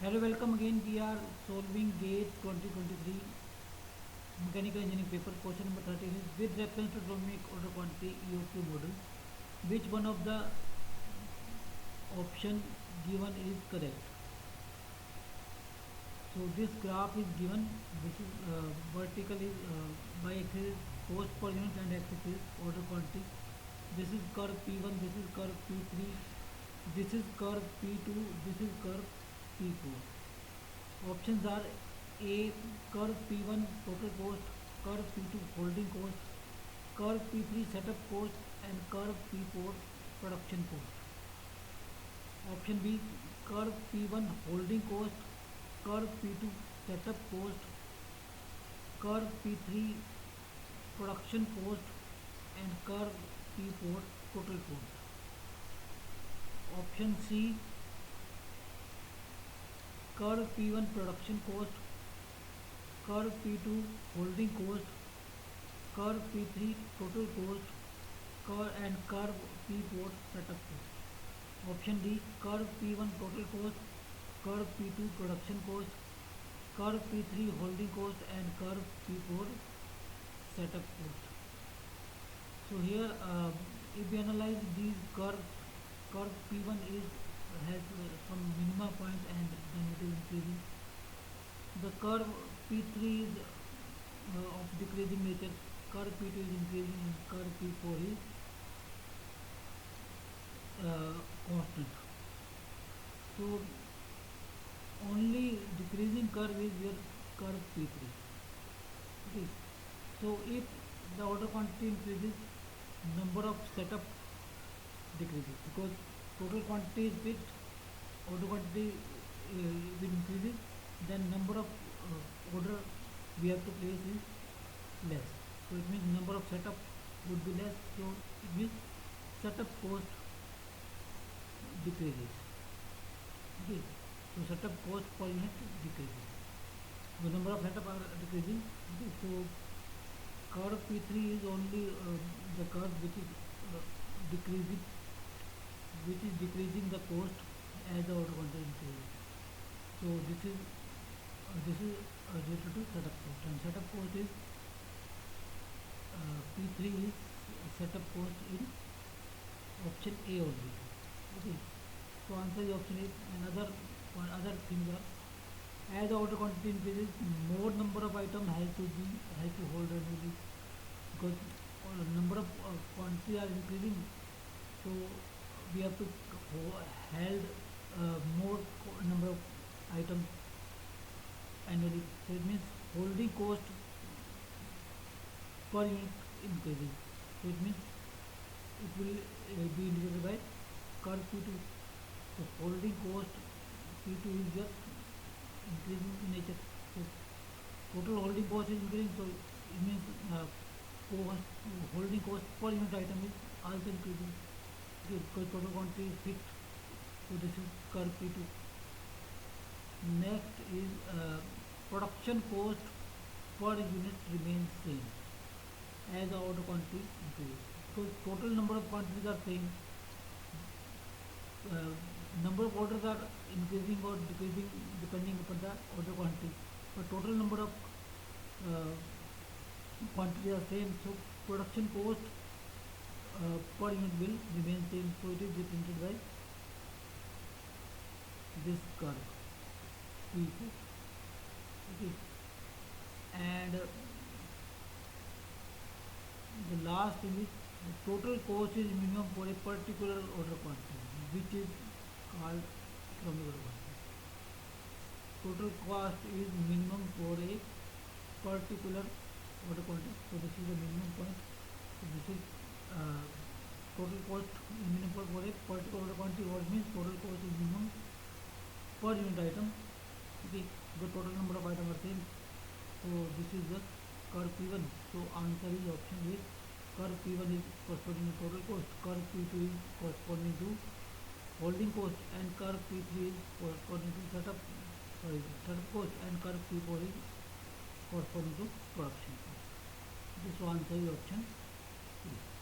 Hello, welcome again. We are solving GATE 2023 Mechanical Engineering paper. Question number 13 is with reference to dynamic order quantity EOQ model, which one of the option given is correct? So this graph is given. This is vertical is y-axis cost per unit and x-axis order quantity. This is curve P1. This is curve P3. This is curve P2. This is curve P4. Options are A curve P1 total cost, curve P2 holding cost, curve P3 setup cost and curve P4 production cost. Option B curve P1 holding cost, curve P2 setup cost, curve P3 production cost and curve P4 total cost. Option C curve P1 production cost, curve P2 holding cost, curve P3 total cost and curve P4 setup cost. Option D curve P1 total cost, curve P2 production cost, curve P3 holding cost and curve P4 setup cost. So here if we analyze these curves, curve P1 has some minima point and then it is increasing. The curve P3 is of decreasing nature, curve P2 is increasing and curve P4 is constant. So only decreasing curve is your curve P3. Okay. So if the order quantity increases, number of setup decreases because total quantity is fixed, order quantity will increases, then number of order we have to place is less. So it means number of setup would be less. So it means setup cost decreases. Okay. So setup cost per unit decreases. The number of setup are decreasing. Okay. So curve P3 is only the curve which is decreasing, the cost as the order quantity increases. So this is related to setup cost, and setup cost is P3 is setup cost in option A only. Okay. So answer is option A. And other things are, as the order quantity increases, more number of items has to hold annually because number of quantity are increasing. So we have to held more number of items annually. So it means holding cost per unit increasing. So it means it will be indicated by curve P2. So holding cost P2 is just increasing in nature. So total holding cost is increasing. So it means holding cost per unit item is also increasing. Okay, because total quantity is fixed. So this is curve P2. Next is production cost per unit remains same as the order quantity increases. Because total number of quantities are same, number of orders are increasing or decreasing depending upon the order quantity, but total number of quantities are same. So production cost per unit will remain same. So it is represented by this curve P4. Okay. And the last thing is the total cost is minimum for a particular order quantity, which is called economic order quantity. Total cost is minimum for a particular order quantity. So this is the minimum point. So this is total cost minimum for a particular order quantity. What means total cost is minimum per unit item. Okay, the total number of items are same. So this is the curve P1. So answer is option A. Curve P1 is corresponding to total cost, curve P2 is corresponding to holding cost, and curve P3 is corresponding to setup cost, and curve P4 is corresponding to production cost. This answer is option A.